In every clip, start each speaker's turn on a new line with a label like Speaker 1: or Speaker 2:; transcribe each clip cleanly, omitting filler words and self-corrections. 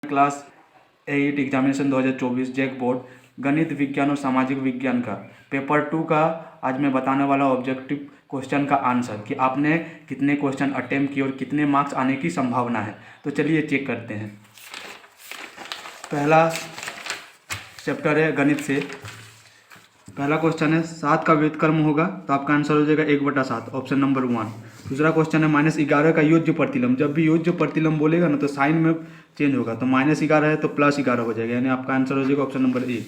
Speaker 1: Class 8 examination 2024 JAC board गणित विज्ञान और सामाजिक विज्ञान का पेपर 2 का आज मैं बताने वाला ऑब्जेक्टिव क्वेश्चन का आंसर कि आपने कितने क्वेश्चन अटेम्प्ट किए और कितने मार्क्स आने की संभावना है। तो चलिए चेक करते हैं। पहला चैप्टर है गणित से। पहला क्वेश्चन है 7 का व्युत्क्रम होगा, तो आपका आंसर हो जाएगा 1/7, ऑप्शन नंबर 1। दूसरा क्वेश्चन है -11 का योज्य प्रतिलम। जब भी योज्य प्रतिलम बोलेगा ना तो साइन में चेंज होगा, तो -11 है तो +11 हो जाएगा, यानी आपका आंसर हो जाएगा ऑप्शन नंबर 1।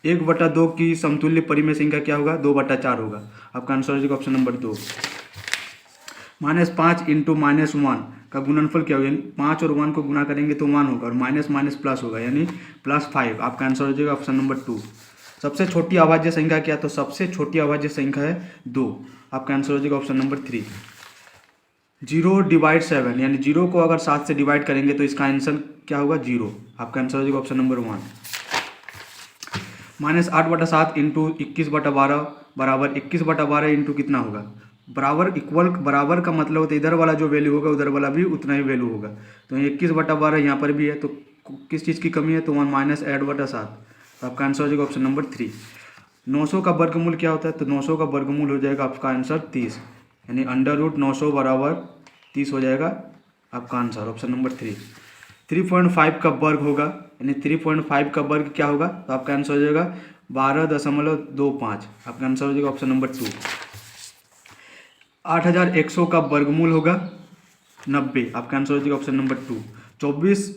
Speaker 1: 1/2 की समतुल्य परिमेय संख्या क्या होगा? 2/4 होगा, आपका आंसर हो जाएगा ऑप्शन नंबर 2। -5 इंटू -1 का गुणनफल क्या होगा? 5 और 1 को गुना करेंगे तो 1 होगा और माइनस माइनस प्लस होगा, यानी +5। आपका आंसर हो जाएगा ऑप्शन नंबर 2। सबसे छोटी अभाज्य संख्या क्या? तो सबसे छोटी अभाज्य संख्या है 2, आपका आंसर हो जाएगा ऑप्शन नंबर 3। 0/7 यानी 0 को अगर 7 से डिवाइड करेंगे तो इसका आंसर क्या होगा? 0, आपका आंसर हो जाएगा ऑप्शन नंबर 1। -8/7 इंटू 21/12 बराबर 21/12 इंटू कितना होगा? बराबर इक्वल, बराबर का मतलब होता है इधर वाला जो वैल्यू होगा उधर वाला भी उतना ही वैल्यू होगा। तो 21/12 यहाँ पर भी है, तो किस चीज़ की कमी है? तो 1 -8/7, तो आपका आंसर हो जाएगा ऑप्शन नंबर 3। 900 का वर्गमूल क्या होता है? तो 900 का वर्गमूल हो जाएगा आपका आंसर 30, यानी √900 बराबर 30 हो जाएगा आपका आंसर, ऑप्शन नंबर 3। 3.5 का वर्ग होगा, यानी 3.5 का वर्ग क्या होगा? तो आपका आंसर हो जाएगा 12.25, आपका आंसर हो जाएगा ऑप्शन नंबर 2। 8100 का वर्गमूल होगा 90, आपका आंसर हो जाएगा ऑप्शन नंबर 2। 24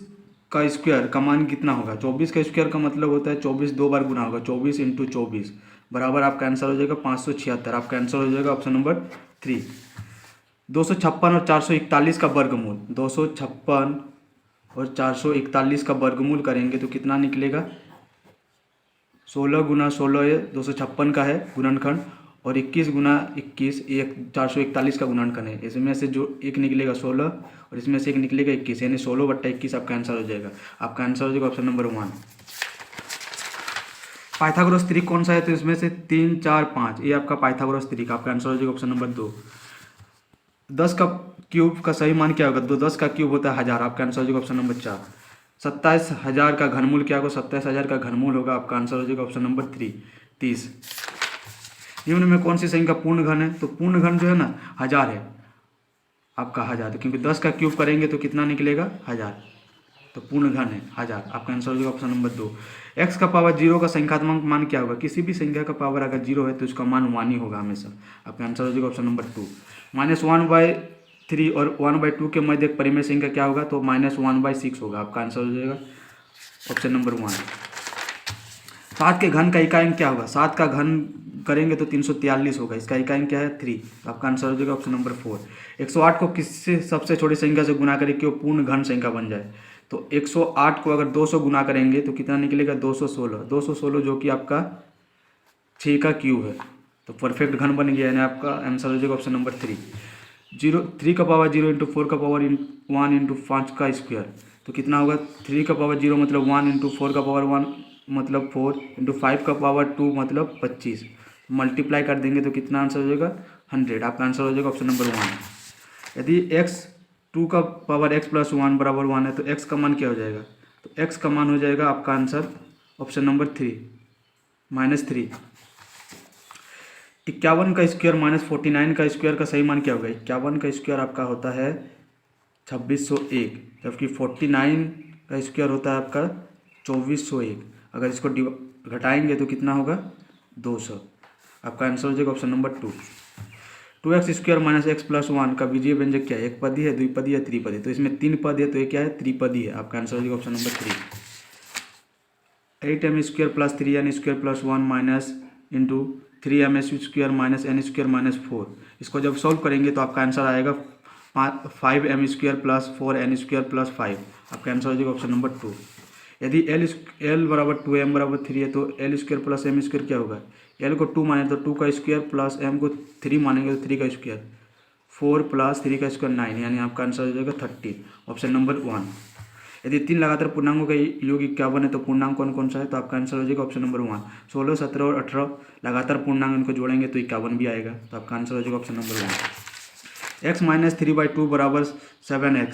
Speaker 1: का स्क्वायर का मान कितना होगा? 24 का स्क्वायर का मतलब होता है 24 दो बार गुना होगा, 24 इंटू 24 बराबर आपका आंसर हो जाएगा 576, आपका आंसर हो जाएगा ऑप्शन नंबर 3। 256 और 441 का वर्गमूल, 256 और 441 का वर्गमूल करेंगे तो कितना निकलेगा? 16 गुना 16 ये 256 का है गुणनखंड, और 21 गुना 21 एक 441 का गुणनखंड है। इसमें से जो एक निकलेगा 16 और इसमें से एक निकलेगा 21, यानी 16/21 आपका आंसर हो जाएगा। आपका आंसर हो जाएगा ऑप्शन नंबर 1। पाइथागोरस त्रिक कौन सा है? तो इसमें से 3 4 5 ये आपका पाइथागोरस त्रिक, आपका आंसर हो जाएगा ऑप्शन नंबर 2। 10 का क्यूब का सही मान क्या होगा? तो 10 का क्यूब होता है 1000, आपका आंसर हो जाएगा ऑप्शन नंबर 4। 27,000 का घनमूल क्या होगा? 27,000 का घनमूल होगा, आपका आंसर हो जाएगा ऑप्शन नंबर 3 30। निम्न में कौन सी संख्या पूर्ण घन है? तो पूर्ण घन जो है ना 1000 है, आपका 1000, क्योंकि 10 का क्यूब करेंगे तो कितना निकलेगा? 1000, तो पूर्ण घन है 1000, आपका आंसर हो जाएगा ऑप्शन नंबर 2। x का पावर 0 का संख्यात्मक मान क्या होगा? किसी भी संख्या का पावर अगर 0 है तो उसका मान 1 ही होगा हमेशा, आपका आंसर हो जाएगा ऑप्शन नंबर 2। -1/3 और 1/2 के मध्य एक परिमेय संख्या क्या होगा? तो -1/6 होगा, आपका आंसर हो जाएगा ऑप्शन नंबर 1। 7 के घन का इकाई क्या होगा? 7 का घन करेंगे तो 343 होगा, इसका इकाई क्या है? 3, आपका आंसर हो जाएगा ऑप्शन नंबर 4। 108 को किससे सबसे छोटी संख्या से गुना करें कि वो पूर्ण घन संख्या बन जाए? तो 108 को अगर 200 गुना करेंगे तो कितना निकलेगा? 216 जो कि आपका 6 का क्यूब है, तो परफेक्ट घन बन गया, यानी आपका आंसर हो जाएगा ऑप्शन नंबर 3। 3 का पावर 0 इंटू 4 का पावर 1 इंटू 5 का स्क्वायर, तो कितना होगा? 3 का पावर 0 मतलब 1 इंटू 4 का पावर 1 मतलब 4 इंटू 5 का पावर 2 मतलब 25, मल्टीप्लाई कर देंगे तो कितना आंसर हो जाएगा? 100, आपका आंसर हो जाएगा ऑप्शन नंबर 1। यदि x2 का पावर x + 1 बराबर 1 है तो x का मान क्या हो जाएगा? तो x का मान हो जाएगा आपका आंसर ऑप्शन नंबर 3 -3। 51 का स्क्वायर -49 का स्क्वायर का सही मान क्या होगा? 51 का स्क्वायर आपका होता है 2601, जबकि 49 का स्क्वायर होता है आपका 2401। अगर इसको घटाएंगे तो कितना होगा? 200, आपका आंसर हो जाएगा ऑप्शन नंबर 2। 2x² - x + 1 का बीजीय व्यंजक क्या है? एक पदी है, द्विपदी है, त्रिपदी? तो इसमें 3 पद है तो ये क्या है? त्रिपदी है, आपका आंसर हो जाएगा option number 3। 8m² + 3n² + 1 minus into 3m² - n² - 4, इसको जब सॉल्व करेंगे तो आपका आंसर आएगा 5m² + 4n² + 5, आपका आंसर हो जाएगा ऑप्शन नंबर 2। यदि l बराबर 2m बराबर 3 है तो l² + m² क्या होगा? l को 2 माने तो 2 का स्क्वायर प्लस m को 3 मानेंगे तो 3 का स्क्वायर, 4 + 3 का स्क्वायर 9, यानी आपका आंसर हो जाएगा 30, ऑप्शन नंबर 1। यदि 3 लगातार पूर्णांकों का योग 51 है तो पूर्णांक कौन कौन सा है? तो आपका आंसर हो जाएगा ऑप्शन नंबर 1। 16, 17 और 18 लगातार पूर्णांक इनको जोड़ेंगे तो 51 भी आएगा, तो आपका आंसर हो जाएगा ऑप्शन नंबर 1। x - 3/2 बराबर 7x,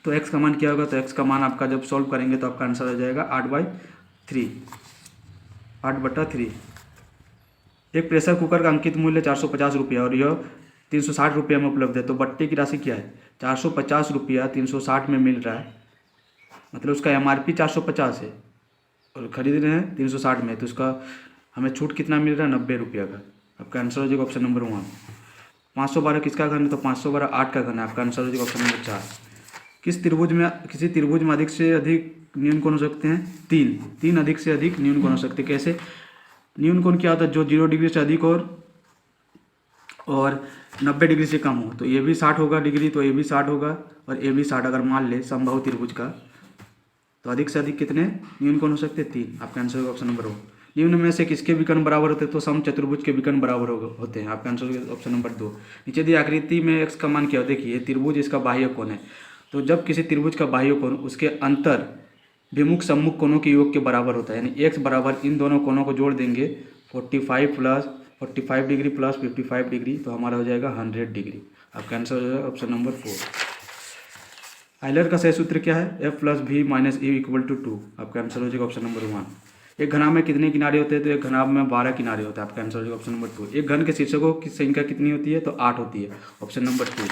Speaker 1: तो एक्स का मान क्या होगा, तो एक्स का मान आपका जब सॉल्व करेंगे तो आपका आंसर हो जाएगा 8/3, 8/3। एक प्रेशर कुकर का अंकित मूल्य 450 रुपया और यह 360 रुपये में उपलब्ध है, तो बट्टे की राशि क्या है, 450 रुपया 360 में मिल रहा है, मतलब उसका MRP 450 है और खरीद रहे हैं 360 में, तो उसका हमें छूट कितना मिल रहा है, 90 रुपया का। आपका आंसर हो जाएगा ऑप्शन नंबर 1। 512 किसका घन है, तो 512 8 का घन है। आपका आंसर हो जाएगा ऑप्शन नंबर 4। किसी त्रिभुज में अधिक से अधिक न्यून कोण हो सकते हैं, 3 अधिक से अधिक न्यून कोण हो सकते हैं। कैसे, न्यून कोण क्या होता है, जो 0 डिग्री से अधिक और 90 डिग्री से कम हो, तो ये भी 60 होगा डिग्री, तो ये भी 60 होगा और ये भी 60। अगर मान ले समबाहु त्रिभुज का, तो अधिक से अधिक कितने न्यून कोण हो सकते हैं, 3। आपका आंसर होगा ऑप्शन नंबर 2। निम्न में से किसके विकर्ण बराबर होते हैं, तो सम चतुर्भुज के विकर्ण बराबर होते हैं। आपका आंसर होगा ऑप्शन नंबर 2। नीचे दी आकृति में एक्स का मान क्या हो, देखिए त्रिभुज, इसका बाह्य कोण है, तो जब किसी त्रिभुज का बाह्य कोण उसके अंतर विमुख सम्मुख कोणों के योग के बराबर होता है, यानी एक्स बराबर इन दोनों कोणों को जोड़ देंगे 45 डिग्री प्लस 55 डिग्री, तो हमारा हो जाएगा 100 डिग्री। आपका आंसर हो जाएगा ऑप्शन नंबर 4। आइलर का सही सूत्र क्या है, F + V - E = 2। आपका आंसर हो जाएगा ऑप्शन नंबर 1। एक घनाभ में कितने किनारे होते हैं, तो एक घनाभ में 12 किनारे होते हैं। आपका आंसर हो जाएगा ऑप्शन नंबर 2। एक घन के शीर्षकों की संख्या कितनी होती है, तो 8 होती है। Option number 2।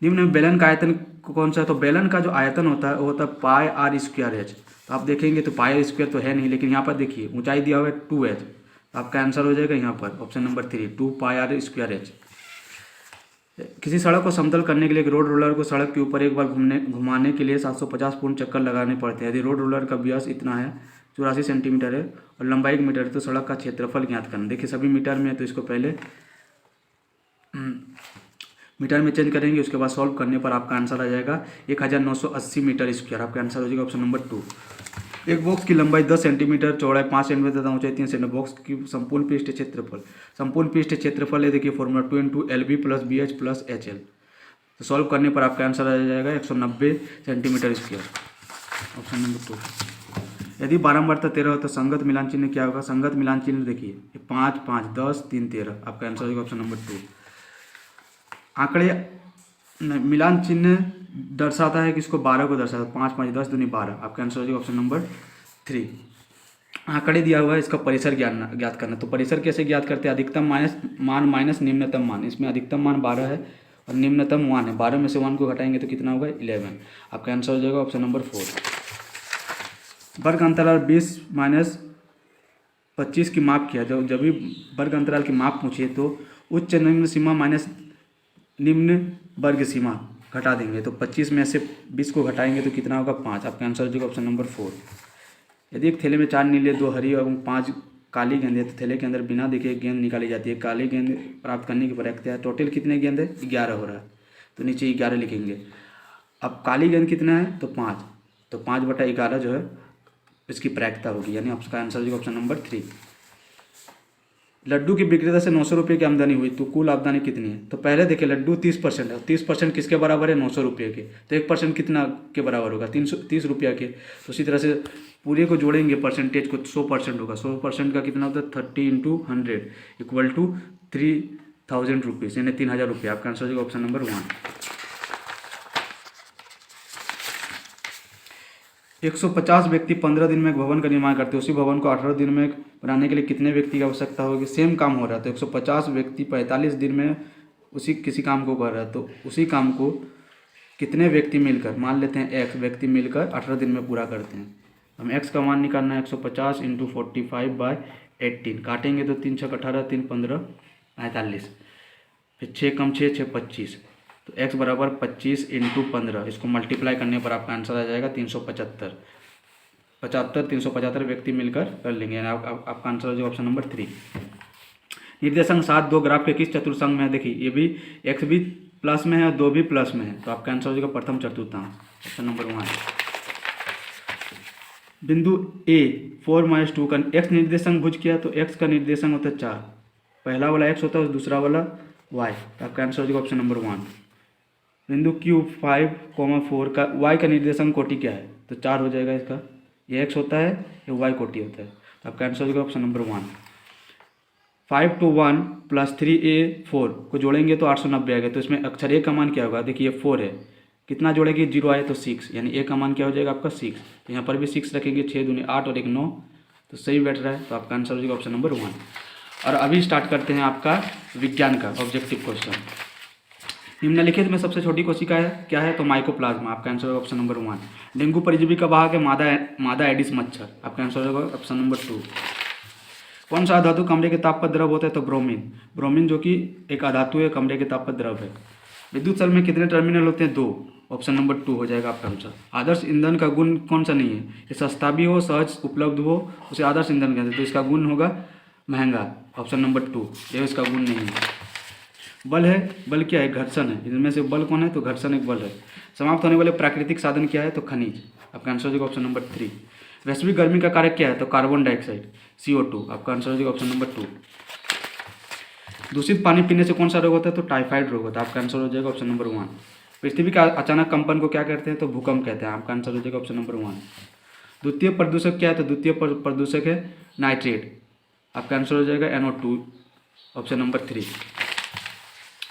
Speaker 1: निम्न में बेलन का आयतन कौन सा है, तो बेलन का जो आयतन होता है वो होता है πr²h। तो आप देखेंगे तो πr² तो है नहीं, लेकिन यहाँ पर देखिए ऊंचाई दिया हुआ है 2h, तो आपका आंसर हो जाएगा यहाँ पर ऑप्शन नंबर 3, 2πr²h। किसी सड़क को समतल करने के लिए एक रोड रोलर को सड़क के ऊपर एक बार घुमाने के लिए 750 पूर्ण चक्कर लगाने पड़ते हैं। यदि रोड रोलर का व्यास इतना है, 84 सेंटीमीटर है और लंबाई 1 मीटर है, तो सड़क का क्षेत्रफल ज्ञात करना। देखिए सभी मीटर में है, तो इसको पहले मीटर में चेंज करेंगे, उसके बाद सॉल्व करने पर आपका आंसर आ जाएगा 1980 मीटर स्क्वायर। आपका आंसर हो जाएगा ऑप्शन नंबर 2। एक बॉक्स की लंबाई 10 सेंटीमीटर, चौड़ाई 5 सेंटीमीटर तथा ऊंचाई 3 सेंटीमीटर। बॉक्स की संपूर्ण पृष्ठ क्षेत्रफल है, देखिए फॉर्मूला 2 × LB + BH + HL। तो सॉल्व करने पर आपका आंसर आ जाएगा 190 सेंटीमीटर स्क्वायर। Option number 2। यदि बारंबारता 13 हो तो संगत मिलान चिन्ह क्या होगा, संगत मिलान चिन्ह देखिए 5 5 10 3 13। आपका आंसर होगा ऑप्शन नंबर 2। आंकड़े मिलान चिन्ह दर्शाता है किसको, 12 को दर्शाता है, 5 5 10 दूनी 12। आपका आंसर हो जाएगा ऑप्शन नंबर 3। आंकड़े दिया हुआ है, इसका परिसर ज्ञात करना। तो परिसर कैसे ज्ञात करते हैं, अधिकतम मान माइनस निम्नतम मान। इसमें अधिकतम मान 12 है और निम्नतम 1 है, 12 में से 1 को घटाएंगे तो कितना होगा, 11। आपका आंसर हो जाएगा ऑप्शन नंबर 4। वर्ग अंतराल 20 - 25 की माप किया। जब भी वर्ग अंतराल की माप पूछिए तो उच्च निम्न सीमा माइनस निम्न वर्ग सीमा घटा देंगे, तो 25 में से 20 को घटाएंगे तो कितना होगा, 5। आपका आंसर हो जाएगा ऑप्शन नंबर 4। यदि एक थैले में 4 नीले, 2 हरी और 5 काली गेंद है, तो थैले के अंदर बिना देखे गेंद निकाली जाती है। काली गेंद प्राप्त करने की प्रक्रिया है। टोटल कितने गेंद है, 11 हो रहा है, तो नीचे 11 लिखेंगे। अब काली गेंद कितना है, तो 5, तो 5/11 जो है इसकी प्रायिकता होगी, यानी आपका आंसर हो जाएगा ऑप्शन नंबर 3। लड्डू की विक्रेता से 900 रुपये की आमदनी हुई, तो कुल आमदनी कितनी है। तो पहले देखिए लड्डू 30% है, 30% किसके बराबर है, 900 रुपये के, तो 1% कितना के बराबर होगा, 330 रुपया के। तो उसी तरह से पूरे को जोड़ेंगे परसेंटेज को, 100% होगा। 100% का कितना होता है, 30 × 100 = 3000 रुपीज़, यानी 3000 रुपये। आपका आंसर हो जाएगा ऑप्शन नंबर 1। 150 व्यक्ति 15 दिन में एक भवन का निर्माण करते हैं, उसी भवन को 18 दिन में बनाने के लिए कितने व्यक्ति की आवश्यकता होगी। सेम काम हो रहा है, तो 150 व्यक्ति 45 दिन में किसी काम को कर रहा है, तो उसी काम को कितने व्यक्ति मिलकर, मान लेते हैं x व्यक्ति मिलकर 18 दिन में पूरा करते हैं। हम x का मान निकालना है, 150 × 45/18। काटेंगे तो 3 6 18, 3 15 45, फिर 6 कम 6 6 25, तो x बराबर 25 × 15। इसको मल्टीप्लाई करने पर आपका आंसर आ जाएगा 375। 375 व्यक्ति मिलकर कर लेंगे, यानी आपका आंसर हो जाएगा ऑप्शन नंबर 3। निर्देशांक 7 दो ग्राफ के किस चतुर्थांश में है, देखिए ये भी x भी प्लस में है और 2 भी प्लस में है, तो आपका आंसर हो जाएगा प्रथम चतुर्थांश, ऑप्शन नंबर 1। बिंदु A 4 - 2 का x निर्देशांक भुज किया, तो x का निर्देशांक होता है 4, पहला वाला x होता है और दूसरा वाला y, तो आपका आंसर हो जाएगा ऑप्शन नंबर 1। बिंदु Q 5, 4 का y का निर्देशांक कोटि क्या है, तो 4 हो जाएगा इसका, ये x होता है, ये y कोटि होता है, तो आपका आंसर हो जाएगा ऑप्शन नंबर 1। 5 to 1 + 3a 4 को जोड़ेंगे तो 890 आएगा, तो इसमें अक्षर a का मान क्या होगा, देखिए 4 है, कितना जोड़ेगी, 0 आए तो 6, यानी ए का मान क्या हो जाएगा आपका 6। तो यहाँ पर भी 6 रखेंगे, 6 दूनी 8 और 1 9, तो सही बैठ रहा है। तो आपका आंसर हो जाएगा ऑप्शन नंबर 1। और अभी स्टार्ट करते हैं आपका विज्ञान का ऑब्जेक्टिव क्वेश्चन। निम्नलिखित में सबसे छोटी कोशिका है क्या है, तो माइकोप्लाज्मा। आपका आंसर होगा ऑप्शन नंबर 1। डेंगू परजीवी का वाहक है मादा एडिस मच्छर। आपका आंसर होगा ऑप्शन नंबर 2। कौन सा अधातु कमरे के ताप पर द्रव होता है, तो ब्रोमीन। ब्रोमीन जो कि एक अधातु है, कमरे के ताप पर द्रव है। विद्युत सेल में कितने टर्मिनल होते हैं, 2। ऑप्शन नंबर 2 हो जाएगा आपका आंसर। आदर्श ईंधन का गुण कौन सा नहीं है, ये सस्ता भी हो, सहज उपलब्ध हो, उसे आदर्श ईंधन कहते हैं। तो इसका गुण होगा महंगा। ऑप्शन नंबर 2, ये इसका गुण नहीं है। बल है, बल क्या है, घर्षण है। इनमें से बल कौन है, तो घर्षण एक बल है। समाप्त होने वाले प्राकृतिक साधन क्या है, तो खनिज। आपका आंसर हो जाएगा ऑप्शन नंबर 3। वैश्विक गर्मी का कारक क्या है, तो कार्बन डाइऑक्साइड, CO2। आपका आंसर हो जाएगा ऑप्शन नंबर 2। दूषित पानी पीने से कौन सा रोग होता है, तो टाइफाइड रोग होता है। आपका आंसर हो जाएगा ऑप्शन नंबर 1। पृथ्वी का अचानक कंपन को क्या कहते हैं, तो भूकंप कहते हैं। आपका आंसर हो जाएगा ऑप्शन नंबर 1। द्वितीय प्रदूषक क्या है, तो द्वितीय प्रदूषक है नाइट्रेट। आपका आंसर हो जाएगा NO2, ऑप्शन नंबर 3।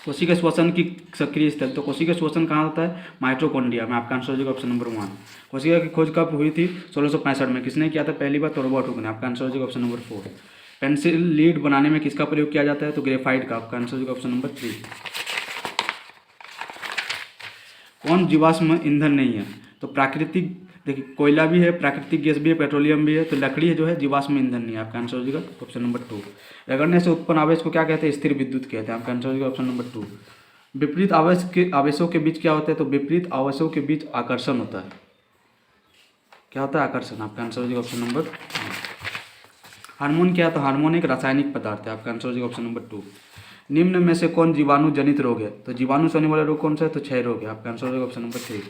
Speaker 1: कोशिका श्वसन की सक्रिय स्थल, तो कोशिका श्वसन कहाँ होता है, माइटोकॉन्ड्रिया में। आपका आंसर हो जाएगा ऑप्शन नंबर 1। कोशिका की खोज कब हुई थी, 1665 में। किसने किया था पहली बार, तो रॉबर्ट हुक ने। आपका आंसर हो जाएगा ऑप्शन नंबर 4। पेंसिल लीड बनाने में किसका प्रयोग किया जाता है, तो ग्रेफाइट का। आपका आंसर हो जाएगा ऑप्शन नंबर 3। कौन जीवाश्म ईंधन नहीं है, तो प्राकृतिक, देखिए कोयला भी है, प्राकृतिक गैस भी है, पेट्रोलियम भी है। तो लकड़ी है जो है जीवाश्म ईंधन नहीं है। आपका आंसर हो जाएगा ऑप्शन नंबर 2। रगड़ने से उत्पन्न आवेश को क्या कहते हैं, स्थिर विद्युत कहते हैं। आपका आंसर हो जाएगा ऑप्शन नंबर 2। विपरीत आवेशों के बीच क्या होता है, तो विपरीत आवेशों के बीच आकर्षण होता है। क्या होता है, आकर्षण। आपका आंसर हो जाएगा ऑप्शन नंबर। हार्मोन क्या है, तो हार्मोन एक रासायनिक पदार्थ है। आपका आंसर हो जाएगा ऑप्शन नंबर 2। निम्न में से कौन जीवाणु जनित रोग है, तो जीवाणु से होने वाला रोग कौन सा है, तो क्षय रोग है। आपका आंसर हो जाएगा ऑप्शन नंबर 3।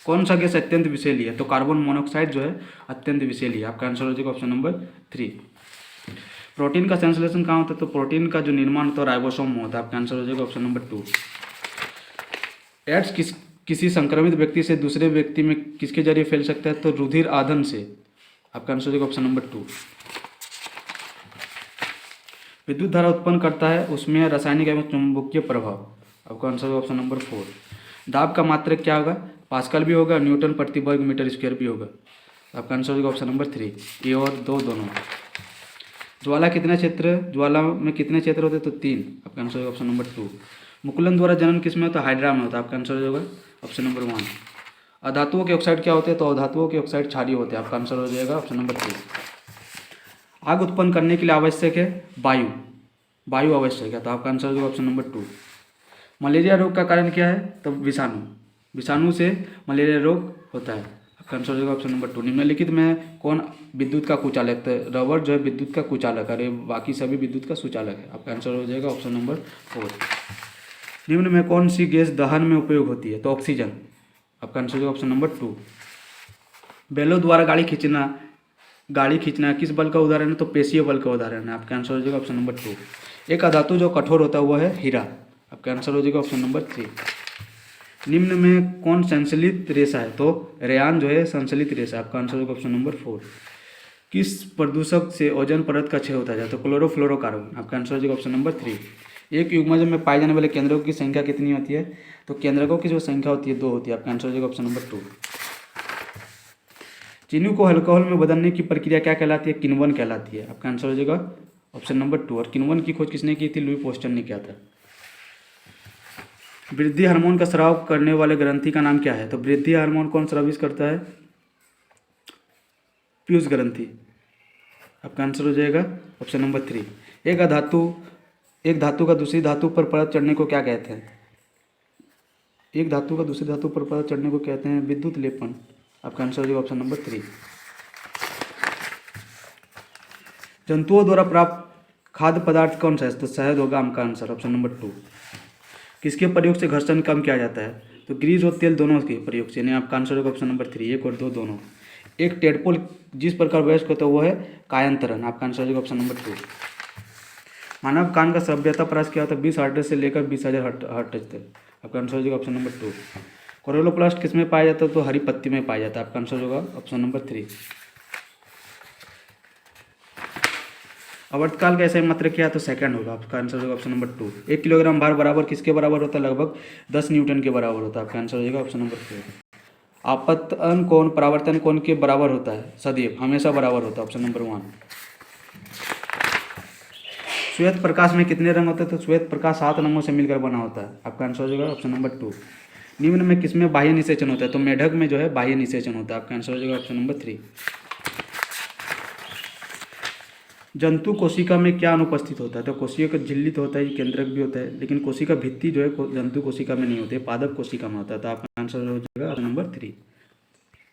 Speaker 1: कौन सा गैस अत्यंत विषैली है, तो कार्बन मोनोऑक्साइड जो है अत्यंत विषैली है। आपका आंसर हो जाएगा ऑप्शन नंबर 3। प्रोटीन का संश्लेषण कहाँ होता है, तो प्रोटीन का जो निर्माण होता है राइबोसोम में होता है। आपका आंसर हो जाएगा ऑप्शन नंबर 2। एड्स किसी संक्रमित व्यक्ति से दूसरे व्यक्ति में किसके जरिए फैल सकता है, तो रुधिर आदन से। आपका आंसर हो जाएगा ऑप्शन नंबर 2। विद्युत धारा उत्पन्न करता है, उसमें रासायनिक एवं चुंबकीय प्रभाव। आपका आंसर होगा ऑप्शन नंबर 4। दाब का मात्रक क्या होगा, पास्कल भी होगा, न्यूटन प्रति वर्ग मीटर स्क्वायर भी होगा। आपका आंसर होगा ऑप्शन नंबर 3, ए और 2 दोनों। ज्वाला में कितने क्षेत्र होते हैं, तो 3। आपका आंसर होगा ऑप्शन नंबर 2। मुकुलन द्वारा जनन किस में होता है, हाइड्रा में होता है। आपका आंसर होगा ऑप्शन नंबर 1। अधातुओं के ऑक्साइड क्या होते हैं, तो अधातुओं के ऑक्साइड क्षारीय होते हैं। आपका आंसर हो जाएगा ऑप्शन नंबर 3। आग उत्पन्न करने के लिए आवश्यक है वायु आवश्यक है। तो आपका आंसर होगा ऑप्शन नंबर 2। मलेरिया रोग का कारण क्या है, तो विषाणु से मलेरिया रोग होता है। आपका आंसर हो जाएगा ऑप्शन नंबर 2। निम्नलिखित में कौन विद्युत का कुचालक, तो रबर जो है विद्युत का कुचालक है, बाकी सभी विद्युत का सुचालक है। आपका आंसर हो जाएगा ऑप्शन नंबर 4। निम्न में कौन सी गैस दहन में उपयोग होती है, तो ऑक्सीजन। आपका आंसर होगा ऑप्शन नंबर 2। बैलों द्वारा गाड़ी खींचना किस बल का उदाहरण है, तो पेशीय बल का उदाहरण है। आपका आंसर हो जाएगा ऑप्शन नंबर 2। एक अधातु जो कठोर होता है वह है हीरा। आपका आंसर हो जाएगा ऑप्शन नंबर 3। निम्न में कौन संश्लेषित रेशा है, तो रेयान जो है संश्लेषित रेशा। आपका आंसर होगा ऑप्शन नंबर 4। किस प्रदूषक से ओजोन परत का क्षय होता है, तो क्लोरोफ्लोरोकार्बन। आपका आंसर हो जाएगा ऑप्शन नंबर 3। एक युग्मज में पाए जाने वाले केंद्रकों की संख्या कितनी होती है, तो केंद्रकों की जो संख्या होती है 2 होती है। आपका आंसर हो जाएगा ऑप्शन नंबर 2। चीनी को अल्कोहल में बदलने की प्रक्रिया क्या कहलाती है, किण्वन कहलाती है। आपका आंसर हो जाएगा ऑप्शन नंबर 2। और किण्वन की खोज किसने की थी, लुई पोस्टर ने किया था। वृद्धि हार्मोन का स्राव करने वाले ग्रंथि का नाम क्या है, तो वृद्धि हार्मोन कौन स्रावित करता है, पीयूष ग्रंथि। आपका आंसर हो जाएगा ऑप्शन नंबर 3। एक धातु का दूसरी धातु पर परत चढ़ने को क्या कहते हैं, एक धातु का दूसरी धातु पर परत चढ़ने को कहते हैं विद्युत लेपन। आपका आंसर हो जाएगा ऑप्शन नंबर 3। जंतुओं द्वारा प्राप्त खाद्य पदार्थ कौन सा है, तो शहद होगा। आपका आंसर ऑप्शन नंबर 2। किसके प्रयोग से घर्षण कम किया जाता है, तो ग्रीस और तेल दोनों के प्रयोग से। यानी आपका आंसर होगा ऑप्शन नंबर 3, 1 और 2 दोनों। एक टेडपोल जिस प्रकार वयस्क होता है वो है कायांतरण। आपका आंसर होगा ऑप्शन नंबर 2। मानव कान का सभ्यता प्रयास क्या होता है, 20 हर्ट्ज से लेकर 20,000 हर्ट्ज तक। आपका आंसर हो जाएगा ऑप्शन नंबर 2। कोरोलोप्लास्ट किस में पाया जाता है, तो हरी पत्ती में पाया जाता है। आपका आंसर होगा ऑप्शन नंबर 3। आवर्तकाल का ऐसे मात्रक क्या है तो सेकंड होगा, आपका आंसर हो जाएगा ऑप्शन नंबर 2। 1 किलोग्राम भार बराबर किसके बराबर होता है, लगभग 10 न्यूटन के बराबर होता है, आपका आंसर हो जाएगा ऑप्शन नंबर 4। आपतन कोण परावर्तन कोण के बराबर होता है, सदैव हमेशा बराबर होता है, ऑप्शन नंबर 1। श्वेत प्रकाश में कितने रंग होते हैं, तो श्वेत प्रकाश 7 रंगों से मिलकर बना होता है, आपका आंसर हो जाएगा ऑप्शन नंबर 2। निम्न में किसमें बाह्य निषेचन होता है, तो मेढक में जो है बाह्य निषेचन होता है, आपका आंसर हो जाएगा ऑप्शन नंबर 3। जंतु कोशिका में क्या अनुपस्थित होता है, तो कोशिका का झिल्ली तो होता है, केंद्रक भी होता है, लेकिन कोशिका भित्ति जो है जंतु कोशिका में नहीं होती है, पादप कोशिका में होता है, तो आपका आंसर हो जाएगा ऑप्शन नंबर 3।